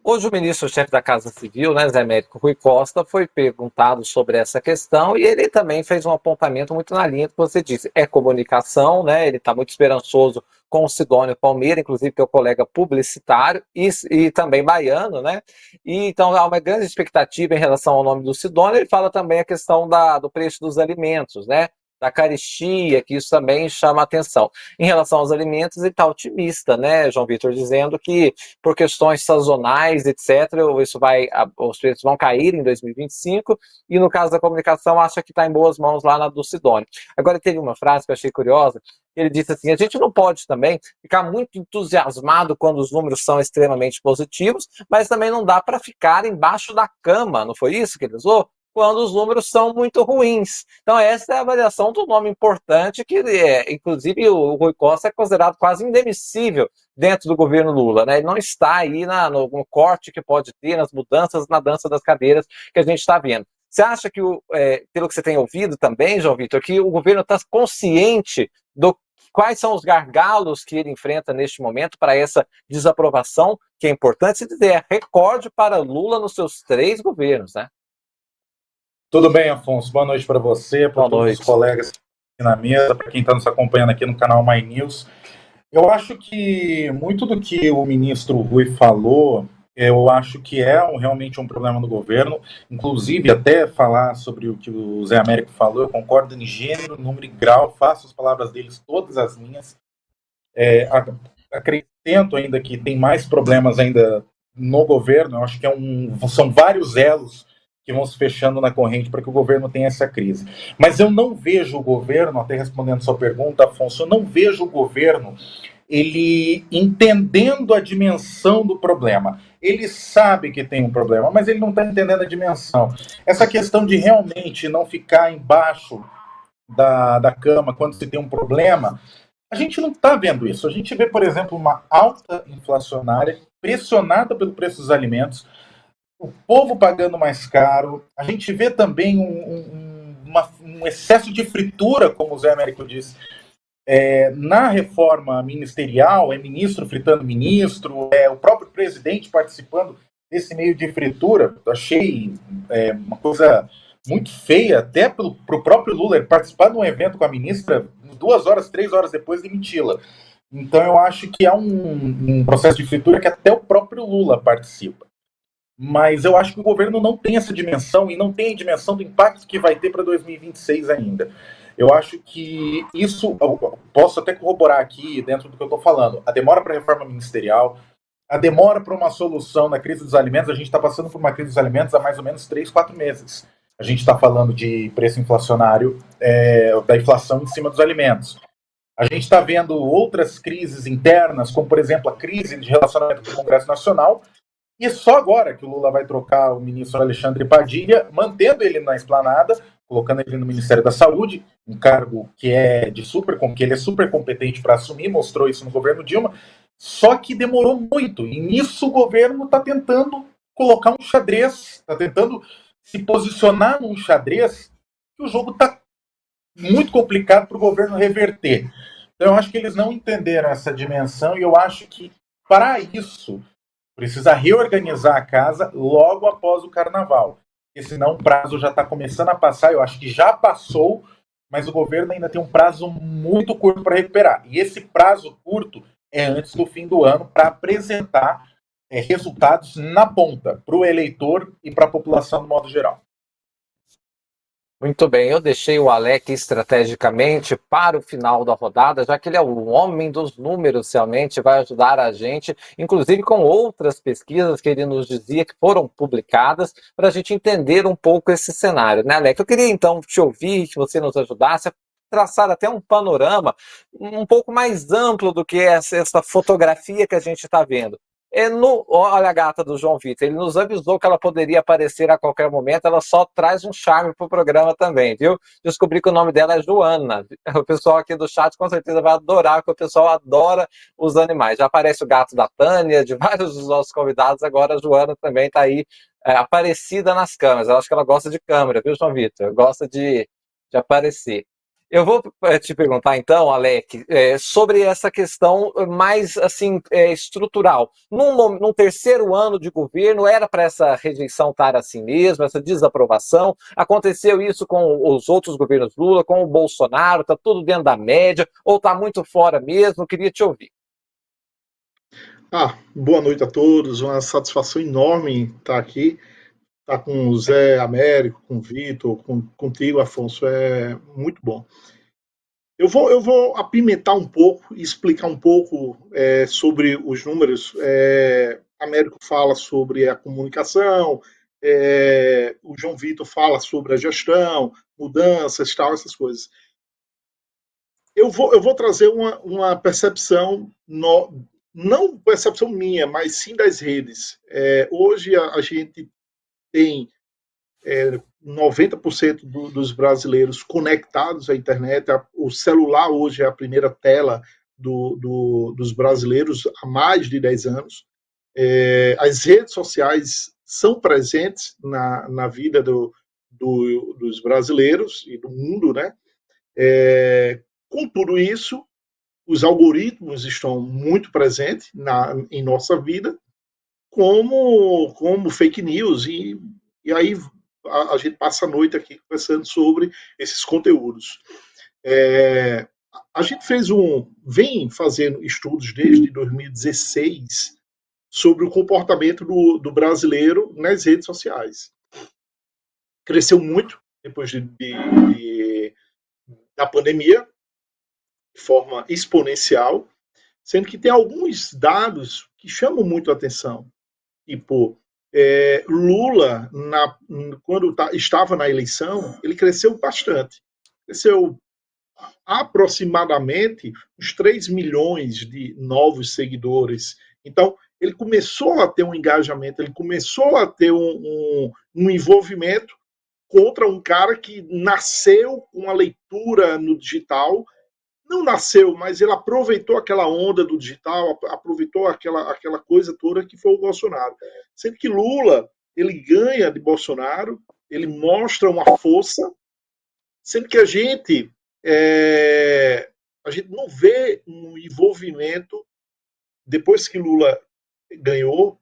Hoje o ministro-chefe da Casa Civil, né, Zé Américo Rui Costa, foi perguntado sobre essa questão e ele também fez um apontamento muito na linha que você disse. É comunicação, né? Ele está muito esperançoso com o Sidônio Palmeira, inclusive que é o colega publicitário e também baiano, né? E então há uma grande expectativa em relação ao nome do Sidônio. Ele fala também a questão do preço dos alimentos, né? Da carestia, que isso também chama a atenção. Em relação aos alimentos, ele está otimista, né, João Vitor, dizendo que por questões sazonais, etc., os preços vão cair em 2025, e no caso da comunicação, acha que está em boas mãos lá na do Sidônio. Agora, teve uma frase que eu achei curiosa, ele disse assim, a gente não pode também ficar muito entusiasmado quando os números são extremamente positivos, mas também não dá para ficar embaixo da cama, não foi isso que ele usou? Quando os números são muito ruins. Então, essa é a avaliação do nome importante, que inclusive o Rui Costa é considerado quase indemissível dentro do governo Lula, né? Ele não está aí no corte que pode ter, nas mudanças na dança das cadeiras que a gente está vendo. Você acha que, pelo que você tem ouvido também, João Vitor, que o governo está consciente do quais são os gargalos que ele enfrenta neste momento para essa desaprovação, que é importante se dizer, é recorde para Lula nos seus 3 governos, né? Tudo bem, Afonso? Boa noite para você, para todos os colegas aqui na mesa, para quem está nos acompanhando aqui no canal My News. Eu acho que muito do que o ministro Rui falou, eu acho que realmente um problema do governo. Inclusive, até falar sobre o que o Zé Américo falou, eu concordo em gênero, número e grau, faço as palavras deles todas as minhas. Acrescento ainda que tem mais problemas ainda no governo, eu acho que são vários elos que vão se fechando na corrente para que o governo tenha essa crise. Mas eu não vejo o governo, até respondendo sua pergunta, Afonso, eu não vejo o governo ele entendendo a dimensão do problema. Ele sabe que tem um problema, mas ele não está entendendo a dimensão. Essa questão de realmente não ficar embaixo da cama quando se tem um problema, a gente não está vendo isso. A gente vê, por exemplo, uma alta inflacionária pressionada pelo preço dos alimentos, o povo pagando mais caro. A gente vê também um excesso de fritura, como o Zé Américo disse, na reforma ministerial, ministro fritando ministro, o próprio presidente participando desse meio de fritura. Eu achei uma coisa muito feia, até para o próprio Lula, ele participar de um evento com a ministra, 2 horas, 3 horas depois demiti-la. Então eu acho que há um processo de fritura que até o próprio Lula participa. Mas eu acho que o governo não tem essa dimensão e não tem a dimensão do impacto que vai ter para 2026 ainda. Eu acho que isso, eu posso até corroborar aqui dentro do que eu estou falando, a demora para a reforma ministerial, a demora para uma solução na crise dos alimentos. A gente está passando por uma crise dos alimentos há mais ou menos 3, 4 meses. A gente está falando de preço inflacionário, da inflação em cima dos alimentos. A gente está vendo outras crises internas, como, por exemplo, a crise de relacionamento com o Congresso Nacional, e só agora que o Lula vai trocar o ministro Alexandre Padilha, mantendo ele na esplanada, colocando ele no Ministério da Saúde, um cargo que ele é super competente para assumir, mostrou isso no governo Dilma, só que demorou muito. E nisso o governo está tentando colocar um xadrez, está tentando se posicionar num xadrez que o jogo está muito complicado para o governo reverter. Então eu acho que eles não entenderam essa dimensão e eu acho que, para isso, precisa reorganizar a casa logo após o carnaval. Porque senão o prazo já está começando a passar, eu acho que já passou, mas o governo ainda tem um prazo muito curto para recuperar. E esse prazo curto é antes do fim do ano para apresentar resultados na ponta para o eleitor e para a população no modo geral. Muito bem, eu deixei o Alec estrategicamente para o final da rodada, já que ele é o homem dos números, realmente vai ajudar a gente, inclusive com outras pesquisas que ele nos dizia que foram publicadas, para a gente entender um pouco esse cenário, né, Alec? Eu queria então te ouvir, que você nos ajudasse a traçar até um panorama um pouco mais amplo do que essa fotografia que a gente está vendo. Olha a gata do João Vitor, ele nos avisou que ela poderia aparecer a qualquer momento, ela só traz um charme para o programa também, viu? Descobri que o nome dela é Joana. O pessoal aqui do chat com certeza vai adorar, porque o pessoal adora os animais. Já aparece o gato da Tânia, de vários dos nossos convidados, agora a Joana também está aí aparecida nas câmeras. Eu acho que ela gosta de câmera, viu, João Vitor? Gosta de aparecer. Eu vou te perguntar então, Alec, sobre essa questão mais assim estrutural. Num terceiro ano de governo, era para essa rejeição estar assim mesmo, essa desaprovação? Aconteceu isso com os outros governos Lula, com o Bolsonaro? Está tudo dentro da média ou está muito fora mesmo? Queria te ouvir. Boa noite a todos, uma satisfação enorme estar aqui, estar com o Zé Américo, com o Vitor, contigo, Afonso, é muito bom. Eu vou apimentar um pouco e explicar um pouco sobre os números. Américo fala sobre a comunicação, o João Vitor fala sobre a gestão, mudanças, tal, essas coisas. Eu vou trazer uma percepção, não percepção minha, mas sim das redes. Hoje a gente tem 90% dos brasileiros conectados à internet. O celular hoje é a primeira tela dos brasileiros há mais de 10 anos. As redes sociais são presentes na vida dos brasileiros e do mundo, né? Com tudo isso, os algoritmos estão muito presentes em nossa vida, como fake news, e aí a gente passa a noite aqui conversando sobre esses conteúdos. A gente vem fazendo estudos desde 2016 sobre o comportamento do brasileiro nas redes sociais. Cresceu muito depois da pandemia, de forma exponencial, sendo que tem alguns dados que chamam muito a atenção. Tipo, Lula, quando estava na eleição, ele cresceu bastante. Cresceu aproximadamente uns 3 milhões de novos seguidores. Então, ele começou a ter um engajamento, ele começou a ter um envolvimento contra um cara que nasceu com a leitura no digital. Não nasceu, mas ele aproveitou aquela onda do digital, aproveitou aquela coisa toda que foi o Bolsonaro. Sendo que Lula, ele ganha de Bolsonaro, ele mostra uma força, sendo que a gente não vê um envolvimento depois que Lula ganhou.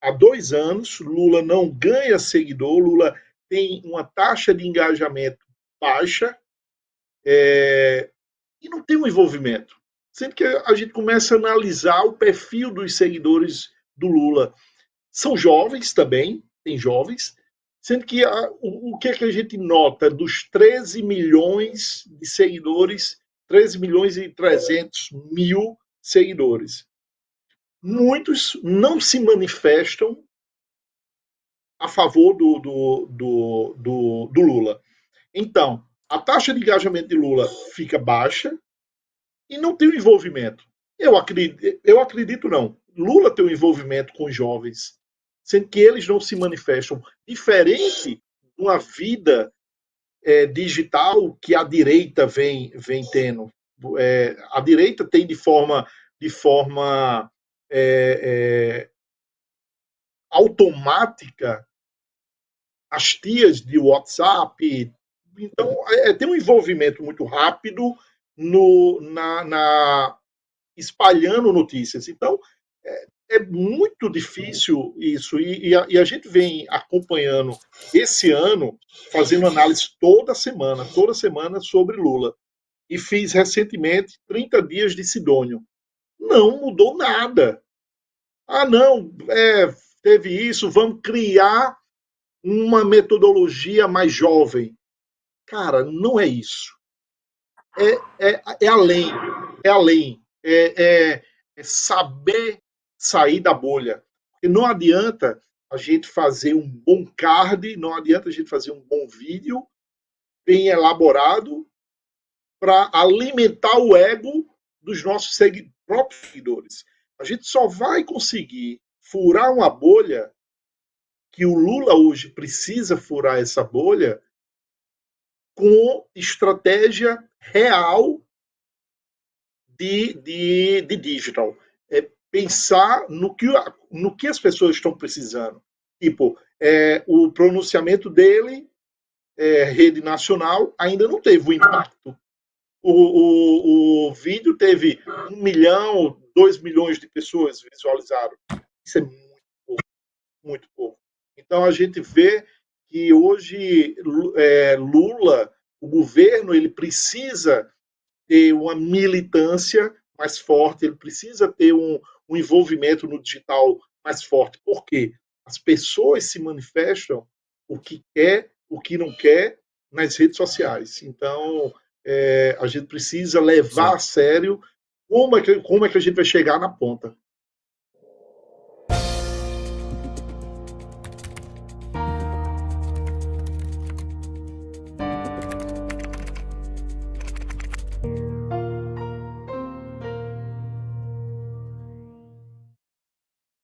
Há 2 anos, Lula não ganha seguidor, Lula tem uma taxa de engajamento baixa, e não tem um envolvimento. Sendo que a gente começa a analisar o perfil dos seguidores do Lula. São jovens também, tem jovens, sendo que o que é que a gente nota dos 13 milhões de seguidores, 13 milhões e 300 mil seguidores? Muitos não se manifestam a favor do Lula. Então, a taxa de engajamento de Lula fica baixa e não tem o envolvimento. Eu acredito não. Lula tem um envolvimento com os jovens, sendo que eles não se manifestam. Diferente de uma vida digital que a direita vem tendo. A direita tem de forma automática as tias de WhatsApp. Então, tem um envolvimento muito rápido espalhando notícias. Então, é muito difícil isso. E a gente vem acompanhando esse ano, fazendo análise toda semana sobre Lula. E fiz recentemente 30 dias de Sidônio. Não mudou nada. Não, teve isso, vamos criar uma metodologia mais jovem. Cara, não é isso. É além. É além. É saber sair da bolha. Porque não adianta a gente fazer um bom card, não adianta a gente fazer um bom vídeo bem elaborado para alimentar o ego dos nossos próprios seguidores. A gente só vai conseguir furar uma bolha, que o Lula hoje precisa furar essa bolha, com estratégia real de digital. Pensar no que as pessoas estão precisando. Tipo, o pronunciamento dele, rede nacional, ainda não teve o impacto o vídeo teve 1 milhão, 2 milhões de pessoas visualizaram. Isso é muito pouco. Então a gente vê que hoje Lula, o governo, ele precisa ter uma militância mais forte, ele precisa ter um envolvimento no digital mais forte. Por quê? As pessoas se manifestam o que quer, o que não quer nas redes sociais. Então, a gente precisa levar a sério como é que a gente vai chegar na ponta.